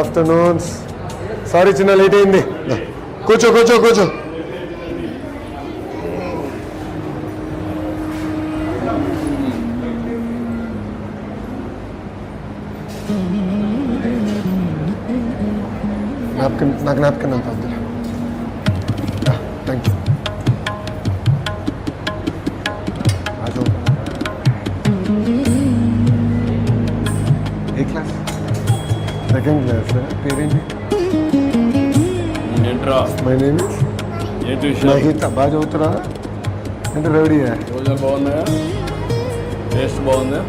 Afternoon. Sorry చిన్న late అయింది. కూర్చో కూర్చో కూర్చో. నాకు నాప్కిన్ అంత వద్దు. Thank you. ఏ క్లాస్? Second class. పేరేంటి? My name Mahitha. బాగా చదువుతురా? అంటే రెడీయా? రోజులు బాగున్నాయా? టేస్ట్ బాగుందా?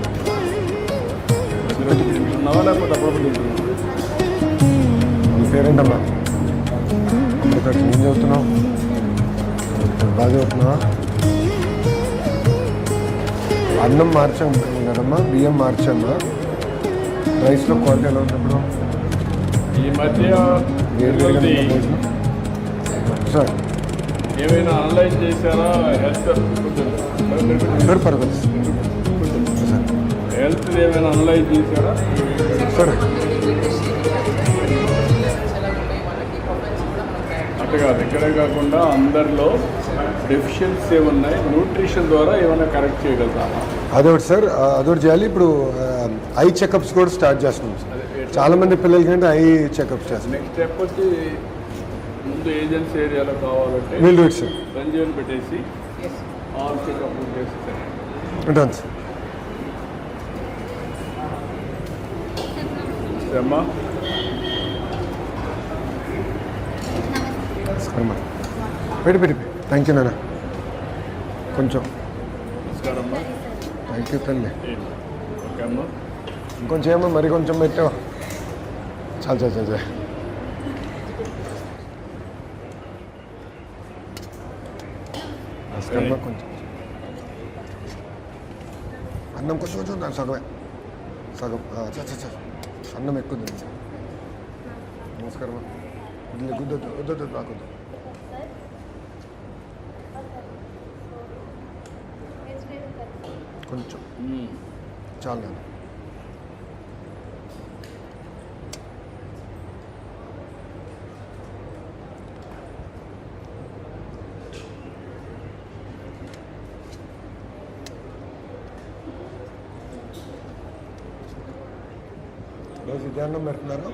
తింటున్నావా లేకపోతే అప్పుడప్పుడు తింటున్నావా? నీ పేరేంటమ్మా? అమృత. ఏం చదువుతున్నావు? బాగా చదువుతున్నావా? అన్నం మార్చాం కదమ్మా, బియ్యం మార్చామ్మా. రైస్లో క్వాలిటీ ఎలా ఉంది ఇప్పుడు? ఈ మధ్య సార్ ఏమైనా అనలైజ్ చేశారా? హెల్త్ పర్వాలేదు సార్. హెల్త్ ఏమైనా అనలైజ్ చేశారా సార్? అటు కాదు, ఇక్కడే కాకుండా అందరిలో డెఫిషియన్సీ ఏమున్నాయి, న్యూట్రిషన్ ద్వారా ఏమైనా కరెక్ట్ చేయగలుగుతామా? అదొకటి సార్, అదొకటి చేయాలి. ఇప్పుడు ఐ చెకప్స్ కూడా స్టార్ట్ చేస్తున్నాం సార్. చాలా మంది పిల్లలకి అంటే ఐ చెకప్స్ చేస్తాం. నెక్స్ట్ స్టెప్ వచ్చి ముందు ఏజెన్సీ ఏరియాలో కావాలంటే we'll do it sir. Sanjeevan పెట్టేసి ఆల్ చెకప్ చేస్తే ఉంటాను సార్. అమ్మా పెట్టి పెట్టి. థ్యాంక్ యూ నాన్న. కొంచెం నమస్కారం అమ్మా. థ్యాంక్ యూ తల్లి. ఓకే అమ్మా. ఇంకొంచెం ఏమో మరి కొంచెం పెట్టావా? చాలు చాలు చాలు చాలు. నమస్కారం. కొంచెం అన్నం కొంచెం కొంచెం దాని సగమే సగం. చ అన్నం ఎక్కువ తింది. నమస్కారం. గుద్దొద్దు వద్దొద్దు రాకొద్దు. కొంచెం చాలు నాన్న. రోజు ఇదే అన్నం పెడుతున్నారు?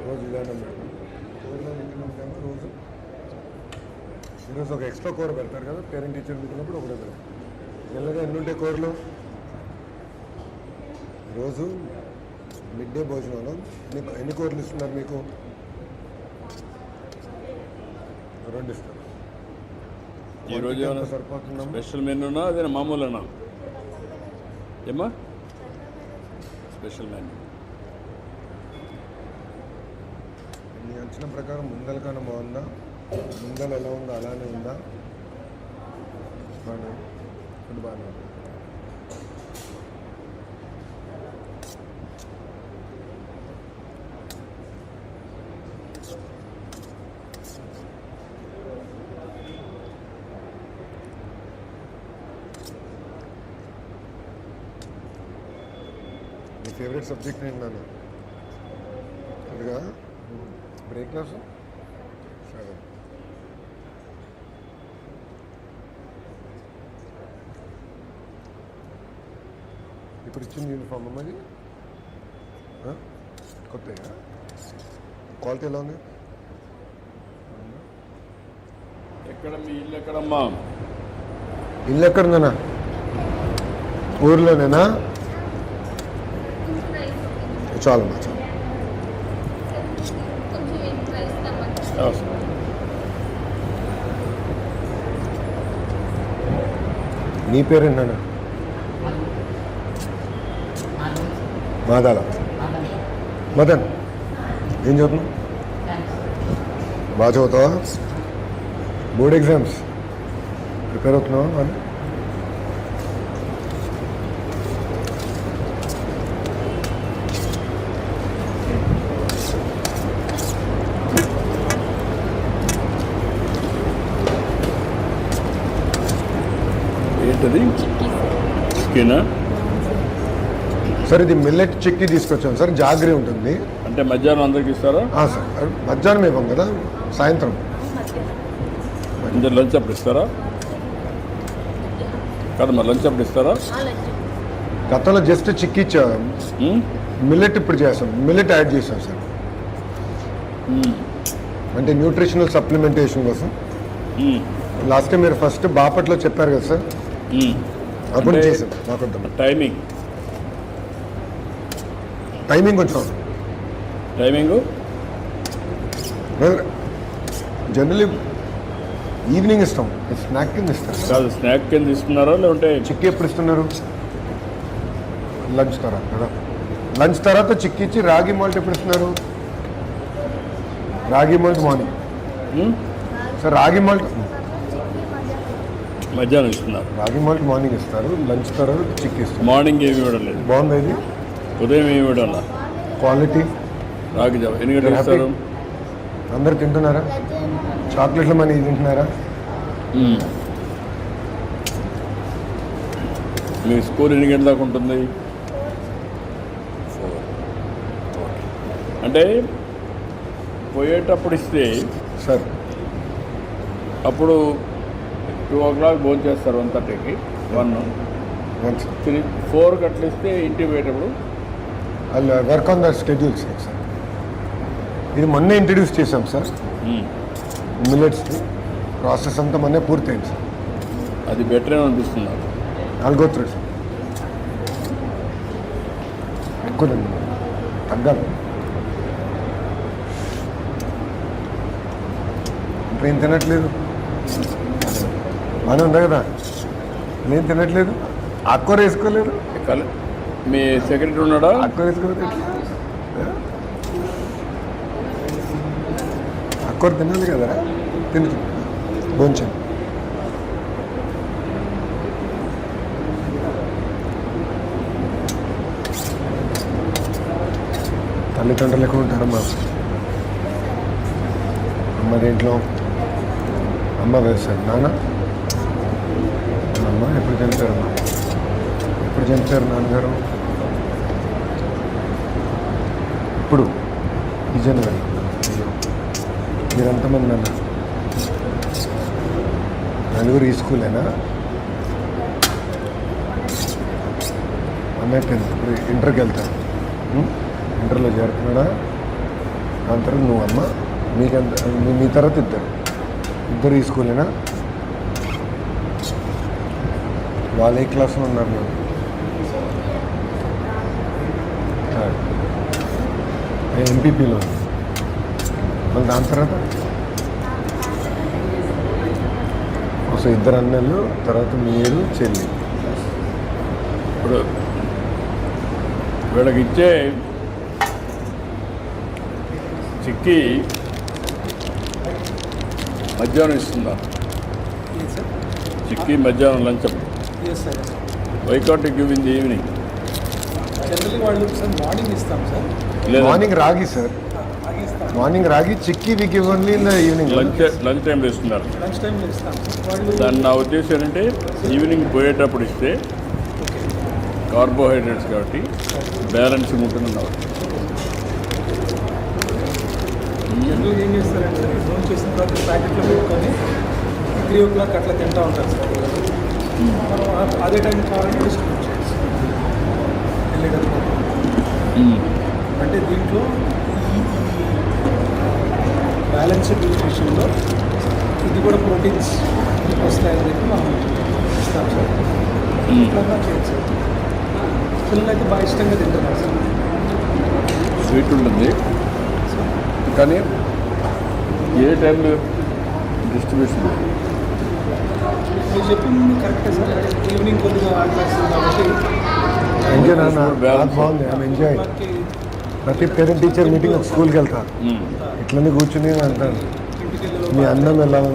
రోజు ఇదే అన్నం పెడుతున్నారు. కూరలో ఇంకేమో రోజు ఈరోజు ఒక ఎక్స్ట్రా కూర పెడతారు కదా, పేరెంట్ టీచర్ మీటినప్పుడు ఒకటే పెడతారు. నెలగా ఎన్ని ఉంటాయి కూరలు? రోజు మిడ్ డే భోజనంలో మీకు ఎన్ని కూరలు ఇస్తున్నారు? మీకు 2 ఇస్తారు. ఈరోజు సరిపోతుందా? స్పెషల్ మెనూనా అదే మామూలునా ఏమ్మా? Special menu. నీ అంచనా ప్రకారం ముందల కన్నా బాగుందా? ముందల ఎలా ఉందో అలానే ఉందా? బాగా ఫుడ్ బాగానే ఉంది. నీ ఫేవరెట్ సబ్జెక్ట్ ఏంటి నాన్న? అదిగా బ్రేక్ క్లాసు సరే. ఇప్పుడు ఇచ్చిన యూనిఫామ్ అమ్మది కొత్తగా క్వాలిటీ ఎలా ఉంది? ఎక్కడ మీ ఇల్లు ఎక్కడమ్మా? ఇల్లు ఎక్కడుందన్నా? ఊర్లోనేనా? చాలమ్మా చాలు. నీ పేరేంటన్నా? మాదాల. మదన్ ఏం చదువుతున్నావు? బాగా చదువుతావా? బోర్డ్ ఎగ్జామ్స్ ప్రిపేర్ అవుతున్నావా? అని ఏంటది? చికెనా? సార్ ఇది మిల్లెట్ చిక్కీ తీసుకొచ్చాను సార్. జాగ్రీ ఉంటుంది. అంటే మధ్యాహ్నం అందరికి ఇస్తారా? సార్ మధ్యాహ్నం ఇవ్వం కదా, సాయంత్రం. అంటే లంచ్ అప్పుడు ఇస్తారా? కాదమ్మా, లంచ్ అప్పుడు ఇస్తారా? గతంలో జస్ట్ చిక్కి ఇచ్చా, మిల్లెట్ ఇప్పుడు చేస్తాం, మిల్లెట్ యాడ్ చేసాం సార్. అంటే న్యూట్రిషనల్ సప్లిమెంటేషన్ కోసం. లాస్ట్ టైం మీరు ఫస్ట్ బాపట్లో చెప్పారు కదా సార్, అప్పుడు అంటే చేసాం. నాకు టైమింగ్ కొంచెం జనరలీ ఈవినింగ్ ఇస్తాం, స్నాక్ కింద ఇస్తాం. కాదు, స్నాక్ కింద ఇస్తున్నారా లేకుంటే చిక్కీ ఎప్పుడు ఇస్తున్నారు? లంచ్ తర్వాత కదా. లంచ్ తర్వాత చిక్కీ ఇచ్చి రాగి మాల్ట్ ఎప్పుడు ఇస్తున్నారు? రాగి మాల్ట్ మార్నింగ్ సార్. రాగి మాల్ట్ మధ్యాహ్నం ఇస్తున్నారు. రాగి మాల్ట్ మార్నింగ్ ఇస్తారు, లంచ్ తర్వాత చిక్కీ ఇస్తారు. మార్నింగ్ ఏమి ఇవ్వడం లేదు. బాగుంది ఇది, ఉదయం ఏమి ఇవ్వడం లేదు. క్వాలిటీ. రాగి జావ ఎన్ని గంటలు ఇస్తారు? అందరు తింటున్నారా? చాక్లెట్లు మనీ తింటున్నారా? మీ స్కూల్ ఎన్ని గంటల దాకా ఉంటుంది? అంటే పోయేటప్పుడు ఇస్తే సార్ అప్పుడు 2 o'clock భోజనం చేస్తారు, 1:30కి 1 3 4 అట్లా ఇస్తే ఇంటికి పోయేటప్పుడు అలా work on the schedules sir. ఇది మొన్నే ఇంట్రడ్యూస్ చేసాం సార్, మిల్లెట్స్ ప్రాసెస్ అంతా మొన్నే పూర్తయింది సార్. అది బెటర్ అనిపిస్తున్నారు. నాలుగో త్రీ సార్, ఎక్కువ తగ్గాలి. ఇప్పుడు ఏం తినట్లేదు, బాగానే ఉందా కదా? నేను తినట్లేదు, ఆకుకూర వేసుకోలేదు. మీ సెక్రటరీ ఉన్నాడా? ఆకుకూర వేసుకోలేదు, ఆకుకూర తినాలి కదా, తిని భోంచండి. తల్లిదండ్రులు ఎక్కడ ఉంటారమ్మా? అమ్మ దేంట్లో? అమ్మ వ్యవసాయం, నాన్న అమ్మ ఎప్పుడు చనిపోయారమ్మా? ఎప్పుడు చనిపోయారు నాన్నగారు? ఇప్పుడు ఈ జనవరి. మీరెంతమంది నాన్న? నలుగురు ఈ స్కూలేనా? అన్నయ్య 10th, ఇప్పుడు ఇంటర్కి వెళ్తాను. ఇంటర్లో చేరుతున్నాడా? దాని తర్వాత నువ్వు అమ్మ, మీ తర్వాత ఇద్దరు ఈ స్కూలేనా? వాళ్ళు ఏ క్లాస్లో ఉన్నారు? మేము ఎంపీపీలో, మళ్ళీ దాని తర్వాత ఇద్దరు అన్నలు, తర్వాత మీరు చెల్లి. ఇప్పుడు వీళ్ళకి ఇచ్చే చిక్కి మధ్యాహ్నం ఇస్తుందా? చిక్కి మధ్యాహ్నం లంచ్ అప్పుడు. Why can't give in the evening. Generally వాళ్ళు సార్ మార్నింగ్ ఇస్తాం sir. Morning ragi sir, morning ragi chikki we give only in the evening. Lunch టైంలో ఇస్తున్నారు. లంచ్ టైంలో ఇస్తాం వాళ్ళు. దాన్ని నా ఉద్దేశం ఏంటంటే ఈవినింగ్ పోయేటప్పుడు ఇస్తే కార్బోహైడ్రేట్స్ కాబట్టి బ్యాలెన్సింగ్ ఉంటుంది. జనరల్గా ఏం చేస్తారంటే ఫోన్ చేసిన తర్వాత ప్యాకెట్లో పెట్టుకొని 3 o'clock అట్లా తింటూ ఉంటారు సార్. మనం అదే టైం కావాలంటే డిస్ట్రిబ్యూట్ చేయాలి సార్ వెళ్ళేటప్పుడు. అంటే దీంట్లో ఈ బ్యాలెన్స్డ్ న్యూట్రిషన్లో ఇది కూడా ప్రోటీన్స్ వస్తాయని చెప్పి మనం ఇస్తాం సార్. ఇట్లా చేయాలి సార్. పిల్లలు అయితే బాగా ఇష్టంగా తింటున్నారు సార్. స్వీట్ ఉంటుంది కానీ ఏ టైంలో డిస్ట్రిబ్యూషన్? మీరు చెప్పింది కరెక్టే సార్. ఈవినింగ్ కొద్దిగా ఆటేస్తుంది కాబట్టి ఎంజాయ్ నాన్న, బాగుంది. I'm enjoy. ప్రతి పేరెంట్ టీచర్ మీటింగ్ ఒక స్కూల్కి వెళ్తాను, ఇట్లనే కూర్చుని అంటాను మీ అన్నం ఎలా ఉంది,